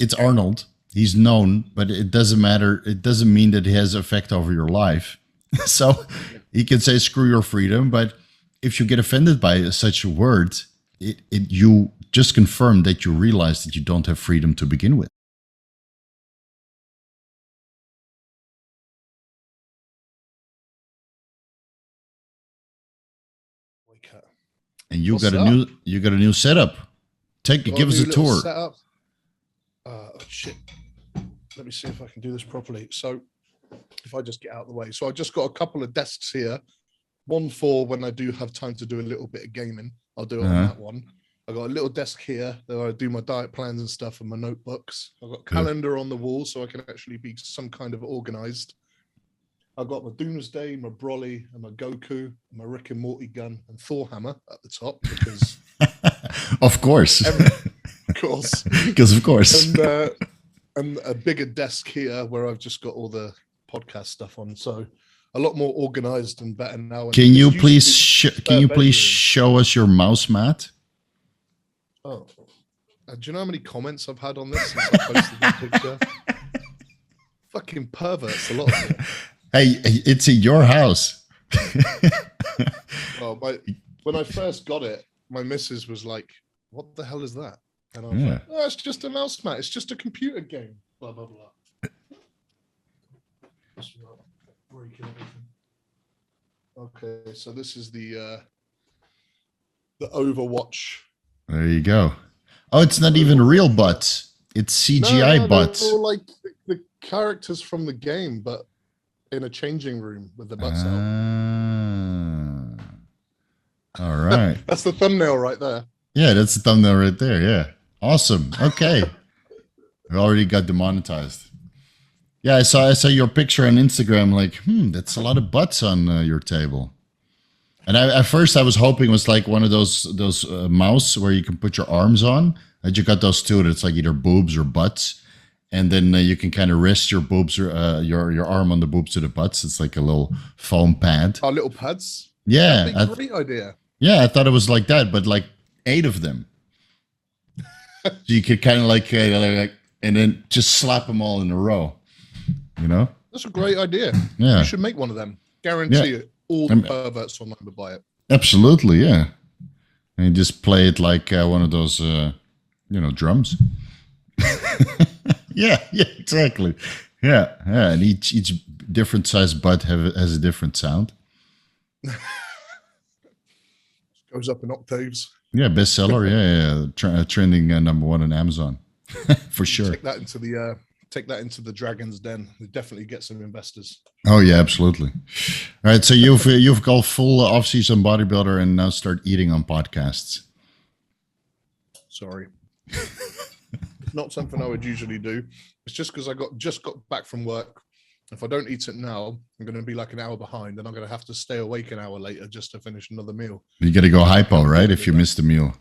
it's Arnold. He's known, but it doesn't matter. It doesn't mean that he has effect over your life. So he can say screw your freedom, but if you get offended by such a word, you just confirm that you realize that you don't have freedom to begin with. And you got a new setup. Give us a tour. Setup. Oh shit. Let me see if I can do this properly. So if I just get out of the way. So I've just got a couple of desks here. One for when I do have time to do a little bit of gaming. I'll do it on that one. I got a little desk here that I do my diet plans and stuff and my notebooks. I've got a calendar on the wall so I can actually be some kind of organized. I've got my Doomsday, my Broly, and my Goku, and my Rick and Morty gun, and Thor hammer at the top because, of course, because of course, and a bigger desk here where I've just got all the podcast stuff on. So a lot more organized and better now. And can you please show us your mouse mat? Oh, do you know how many comments I've had on this since I posted that picture? Fucking perverts, a lot of them. Hey, it's in your house. Oh, when I first got it, my missus was like, "What the hell is that?" And I was like, "Oh, it's just a mouse mat. It's just a computer game." Blah blah blah. Breaking everything. Okay, so this is the Overwatch. There you go. Oh, it's not even real butts. It's CGI butts. They're all like the characters from the game, but in a changing room with the butts out. All right. That's the thumbnail right there. Yeah, that's the thumbnail right there. Yeah. Awesome. Okay. We already got demonetized. Yeah, I saw your picture on Instagram, like, that's a lot of butts on your table. And at first I was hoping it was like one of those mouse where you can put your arms on. That you got those two, that's like either boobs or butts. And then you can kind of rest your boobs or your arm on the boobs to the butts. It's like a little foam pad. Oh, little pads? Yeah. That'd be a great idea. Yeah, I thought it was like that, but like 8 of them. So you could kind of like, and then just slap them all in a row. You know? That's a great idea. Yeah. You should make one of them. Guarantee it. All the perverts online will buy it. Absolutely, yeah. And you just play it like one of those, drums. Yeah, exactly. Yeah. And each different size butt has a different sound. Goes up in octaves. Yeah, bestseller. Yeah. Trending #1 on Amazon for sure. Take that into the Dragon's Den. They definitely get some investors. Oh yeah, absolutely. All right, so you've got full off-season bodybuilder and now start eating on podcasts. Sorry. Not something I would usually do. It's just because I just got back from work. If I don't eat it now, I'm going to be like an hour behind, and I'm going to have to stay awake an hour later just to finish another meal. You got to go hypo, right? If you miss the meal.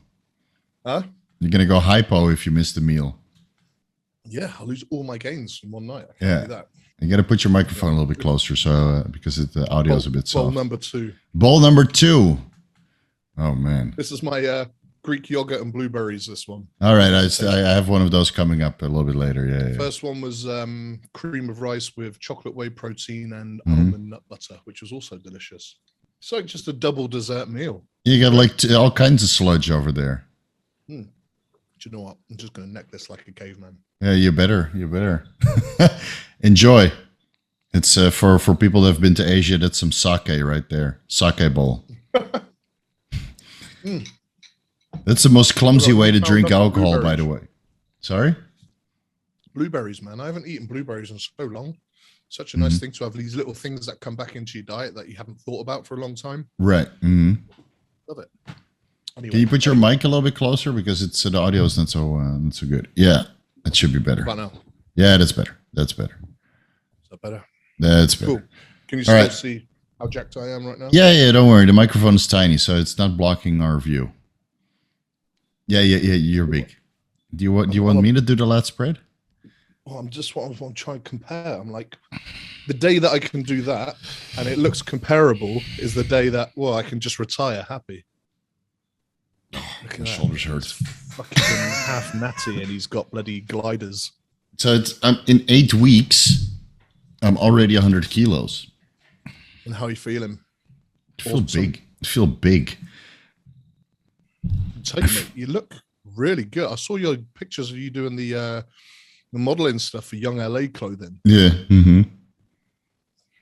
Huh? You're going to go hypo if you miss the meal. Yeah, I'll lose all my gains in one night. I can't do that. You got to put your microphone a little bit closer, so because the audio is a bit soft. Bowl number 2. Bowl number 2. Oh man, this is my Greek yogurt and blueberries. This one. All right, I have one of those coming up a little bit later. Yeah. First one was cream of rice with chocolate whey protein and almond nut butter, which was also delicious. It's like just a double dessert meal. You got like all kinds of sludge over there. Do you know what? I'm just going to neck this like a caveman. Yeah, you better. Enjoy. It's for people that have been to Asia. That's some sake right there. Sake bowl. That's the most clumsy way to drink alcohol, by the way. Sorry? Blueberries, man. I haven't eaten blueberries in so long. Such a nice thing to have these little things that come back into your diet that you haven't thought about for a long time. Right. Love it. Anyway, can you put your mic a little bit closer because the audio is not so good. Yeah, it should be better. About now? Yeah, that's better. Is that better? That's better. Cool. Can you still see how jacked I am right now? Yeah. Don't worry. The microphone is tiny, so it's not blocking our view. Yeah. You're big. Do you want me to do the lat spread? Well, I'm trying to compare. I'm like, the day that I can do that and it looks comparable is the day that I can just retire happy. Look at My that. shoulders hurt. Fucking half natty, and he's got bloody gliders. So it's in 8 weeks, I'm already 100 kilos. And how are you feeling? I feel big. I feel big. I tell you, mate, you look really good. I saw your pictures of you doing the modeling stuff for Young LA clothing. Yeah. Mm-hmm.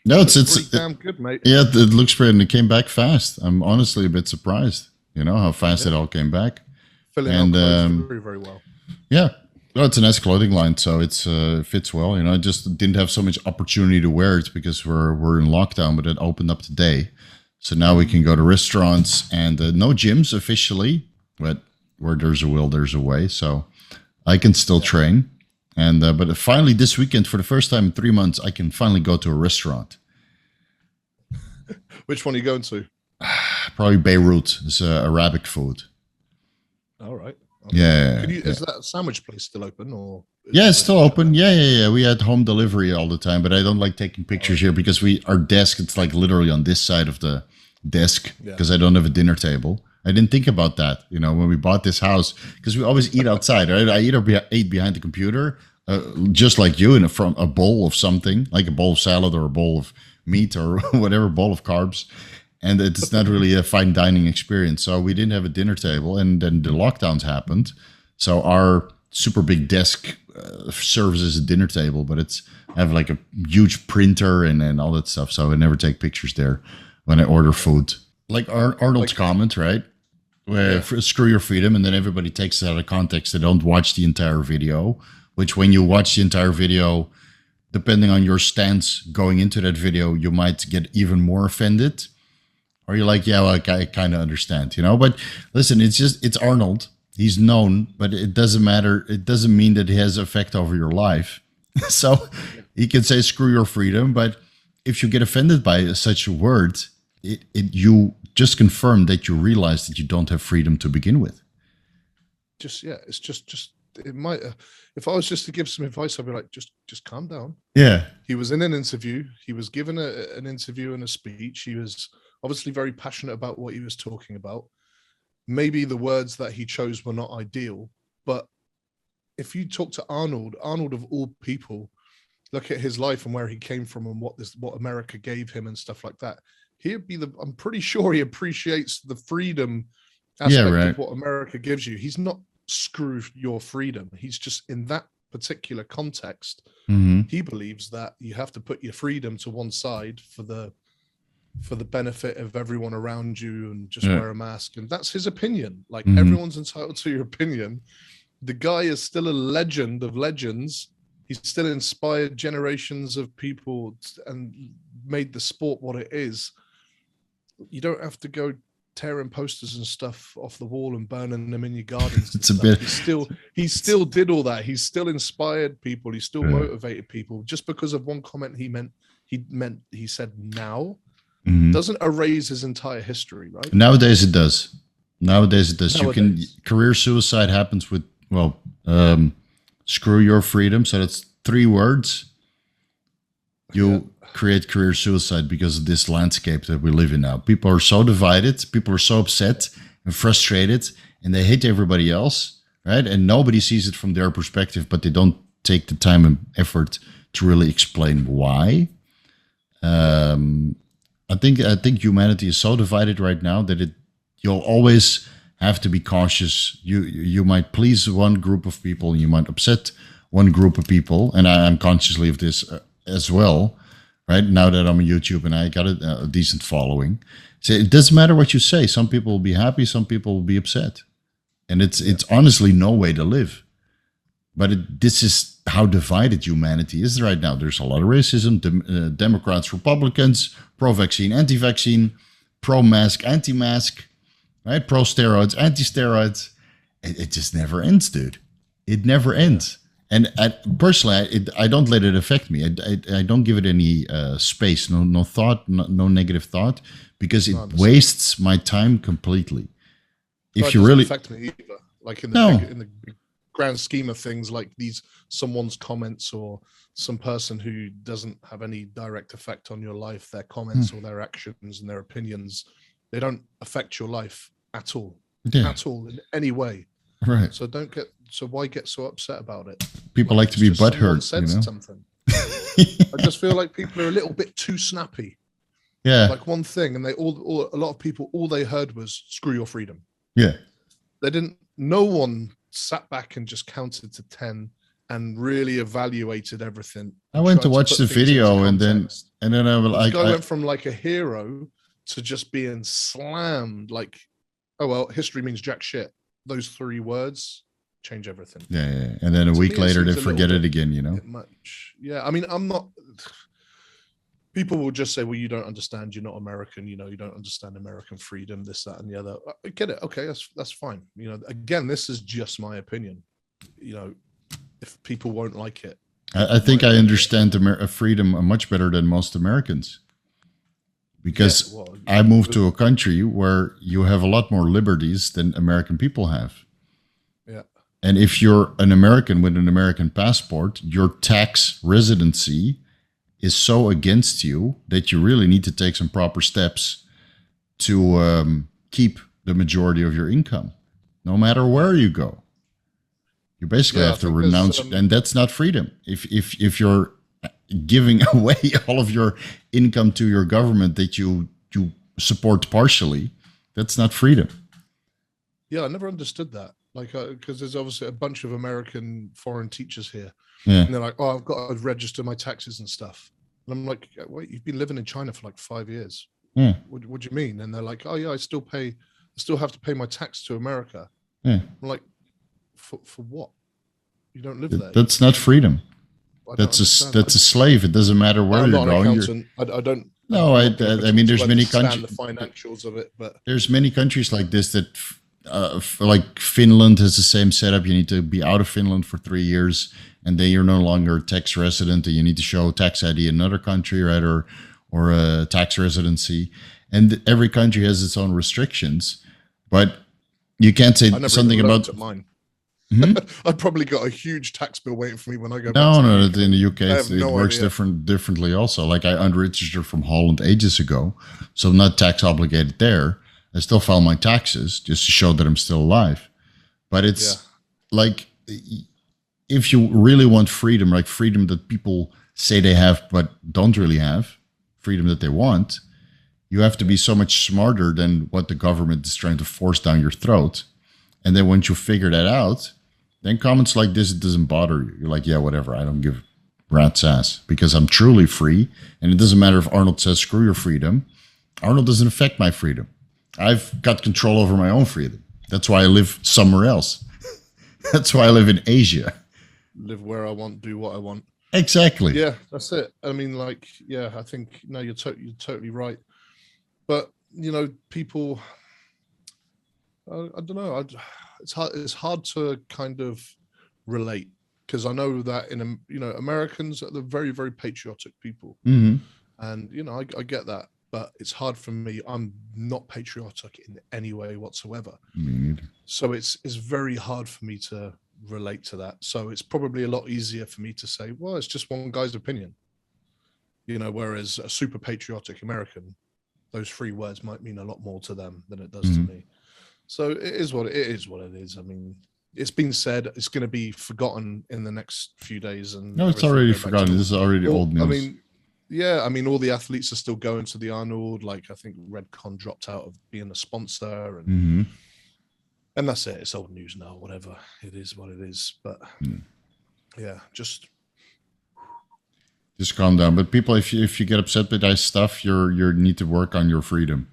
No, it's pretty damn good, mate. Yeah, it looks great, and it came back fast. I'm honestly a bit surprised. You know how fast it all came back. Filling out clothes very, very well. Yeah. Well, it's a nice clothing line, so it's fits well. You know, I just didn't have so much opportunity to wear it because we're in lockdown, but it opened up today, so now we can go to restaurants and no gyms officially, but where there's a will, there's a way. So I can still train, and but finally this weekend, for the first time in 3 months, I can finally go to a restaurant. Which one are you going to? Probably Beirut. It's Arabic food. All right. Yeah. Is that sandwich place still open, or? Yeah, it's still open. Yeah. We had home delivery all the time, but I don't like taking pictures here because our desk, it's like literally on this side of the desk because I don't have a dinner table. I didn't think about that, you know, when we bought this house, because we always eat outside, right? I either ate behind the computer, just like you, from a bowl of something, like a bowl of salad or a bowl of meat or whatever, bowl of carbs. And it's not really a fine dining experience. So we didn't have a dinner table, and then the lockdowns happened. So our super big desk serves as a dinner table, but I have like a huge printer and all that stuff. So I never take pictures there when I order food. Like Arnold's comment, right? Where screw your freedom, and then everybody takes it out of context. They don't watch the entire video, which when you watch the entire video, depending on your stance going into that video, you might get even more offended. Or you're like, yeah, well, I kind of understand, you know? But listen, it's Arnold. He's known, but it doesn't matter. It doesn't mean that he has effect over your life. So he can say, screw your freedom. But if you get offended by such a word, you just confirm that you realize that you don't have freedom to begin with. It's just it might. If I was just to give some advice, I'd be like, just calm down. Yeah. He was in an interview. He was given an interview and a speech. He was obviously very passionate about what he was talking about. Maybe the words that he chose were not ideal, but if you talk to Arnold of all people, look at his life and where he came from and what America gave him and stuff like that. I'm pretty sure he appreciates the freedom aspect of what America gives you. He's not screw your freedom. He's just in that particular context. Mm-hmm. He believes that you have to put your freedom to one side for the benefit of everyone around you and just wear a mask. And that's his opinion. Like everyone's entitled to your opinion. The guy is still a legend of legends. He's still inspired generations of people and made the sport what it is. You don't have to go tearing posters and stuff off the wall and burning them in your gardens. It's a bit. He still did all that. He still inspired people. He still motivated people. Just because of one comment he said now doesn't erase his entire history, right? Nowadays it does. Career suicide happens with screw your freedom. So that's 3 words. You create career suicide because of this landscape that we live in now. People are so divided. People are so upset and frustrated, and they hate everybody else, right? And nobody sees it from their perspective, but they don't take the time and effort to really explain why. I think humanity is so divided right now that you'll always have to be cautious. You might please one group of people, and you might upset one group of people, and I'm consciously of this as well. Right now that I'm on YouTube and I got a decent following, so it doesn't matter what you say. Some people will be happy, some people will be upset, and it's honestly no way to live. But this is how divided humanity is right now. There's a lot of racism. Democrats, Republicans, pro-vaccine, anti-vaccine, pro-mask, anti-mask, right? Pro-steroids, anti-steroids. It just never ends, dude. It never ends. And personally, I don't let it affect me. I don't give it any space, no thought, no negative thought, because it wastes my time completely. If you really affect me either, like in the big grand scheme of things, like someone's comments or some person who doesn't have any direct effect on your life, their comments or their actions and their opinions, they don't affect your life at all. Yeah. at all in any way. Right. So why get so upset about it? People like to be Someone butthurt, said something. Yeah. I just feel like people are a little bit too snappy. Yeah. Like one thing, and a lot of people, all they heard was "screw your freedom." Yeah. They didn't. No one sat back and just counted to 10 and really evaluated everything. I went to watch the video, and then I was this like, guy went from like a hero to just being slammed. Like, oh well, history means jack shit. Those 3 words change everything. yeah. And then a week later, they forget it again. Much. Yeah. I mean, I'm not. People will just say, well, you don't understand. You're not American. You don't understand American freedom, this, that, and the other. I get it. Okay, that's fine. Again, this is just my opinion. If people won't like it. I think I understand freedom much better than most Americans. Because I moved to a country where you have a lot more liberties than American people have. Yeah. And if you're an American with an American passport, your tax residency is so against you that you really need to take some proper steps to keep the majority of your income, no matter where you go. You basically have to renounce, and that's not freedom. If you're giving away all of your income to your government that you support partially, that's not freedom. Yeah, I never understood that. Like, because there's obviously a bunch of American foreign teachers here. Yeah. And they're like, oh, I've got to register my taxes and stuff. And I'm like, wait, you've been living in China for like 5 years. Yeah. What do you mean? And they're like, oh yeah, I still have to pay my tax to America. Yeah. I'm like, for what? You don't live there. That's not freedom. That's a slave. It doesn't matter where you're going. I don't. No, I mean, there's many countries. The financials of it, but there's many countries like this that, like Finland has the same setup. You need to be out of Finland for 3 years, and then you're no longer a tax resident, and you need to show tax ID in another country, right, or a tax residency. And every country has its own restrictions, but you can't say something about mine. Hmm? I've probably got a huge tax bill waiting for me when I go. No, in the UK it works differently. Also, like I unregistered from Holland ages ago, so I'm not tax obligated there. I still file my taxes just to show that I'm still alive. But it's like, if you really want freedom, like freedom that people say they have but don't really have, freedom that they want, you have to be so much smarter than what the government is trying to force down your throat. And then once you figure that out, then comments like this, it doesn't bother you. You're like, yeah, whatever. I don't give rat's ass because I'm truly free. And it doesn't matter if Arnold says, screw your freedom. Arnold doesn't affect my freedom. I've got control over my own freedom. That's why I live somewhere else. That's why I live in Asia. Live where I want, do what I want. Exactly. Yeah, that's it. I mean, like, yeah, I think, no, you're totally right. But, people, I don't know. It's hard to kind of relate because I know that Americans are the very, very patriotic people. Mm-hmm. And, I get that. But it's hard for me. I'm not patriotic in any way whatsoever. Me neither. So it's very hard for me to relate to that. So it's probably a lot easier for me to say, well, it's just one guy's opinion. Whereas a super patriotic American, those 3 words might mean a lot more to them than it does to me. So it is what it is. I mean, it's been said. It's going to be forgotten in the next few days. And no, it's already forgotten. This is already old news. I mean, yeah, I mean, all the athletes are still going to the Arnold. Like, I think Recomp dropped out of being a sponsor, and that's it. It's old news now. Whatever, it is what it is. But yeah, just calm down. But people, if you get upset by that stuff, you need to work on your freedom,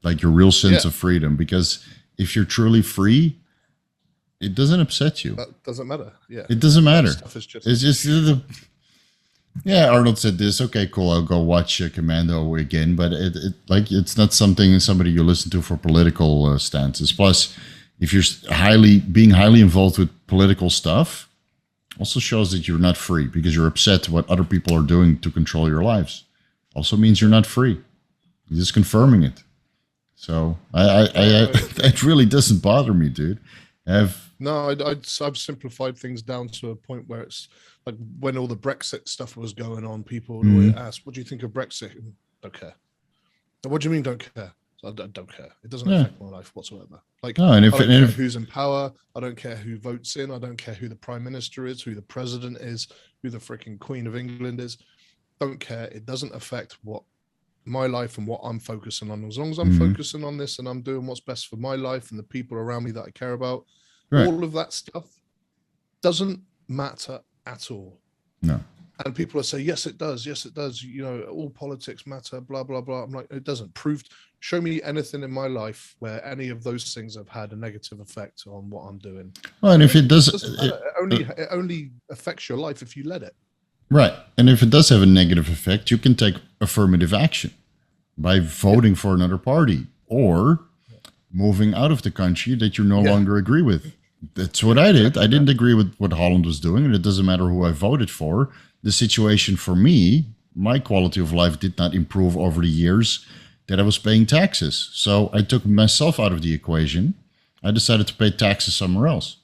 like your real sense of freedom. Because if you're truly free, it doesn't upset you. That doesn't matter. Yeah, it doesn't matter. It's just yeah, Arnold said this. Okay, cool. I'll go watch Commando again. But it's not somebody you listen to for political stances. Plus, if you're being highly involved with political stuff, also shows that you're not free because you're upset what other people are doing to control your lives. Also means you're not free. You're just confirming it. So it really doesn't bother me, dude. I've simplified things down to a point where it's like when all the Brexit stuff was going on, people would always ask, what do you think of Brexit? Don't care. What do you mean don't care? I don't care. It doesn't Yeah. affect my life whatsoever. Like, No, and I if, don't and care if who's in power. I don't care who votes in. I don't care who the prime minister is, who the president is, who the freaking Queen of England is. Don't care. It doesn't affect what my life and what I'm focusing on. As long as I'm focusing on this and I'm doing what's best for my life and the people around me that I care about, right, all of that stuff doesn't matter at all. no, And people will say, yes, it does. Yes, it does. You know, all politics matter, blah, blah, blah. I'm like, it doesn't. Show me anything in my life where any of those things have had a negative effect on what I'm doing. well, and if it does, It only affects your life if you let it. right, and if it does have a negative effect, you can take affirmative action by voting for another party or moving out of the country that you no longer agree with. That's what I did. I didn't agree with what Holland was doing, and it doesn't matter who I voted for. The situation for me, my quality of life did not improve over the years that I was paying taxes. So I took myself out of the equation. I decided to pay taxes somewhere else.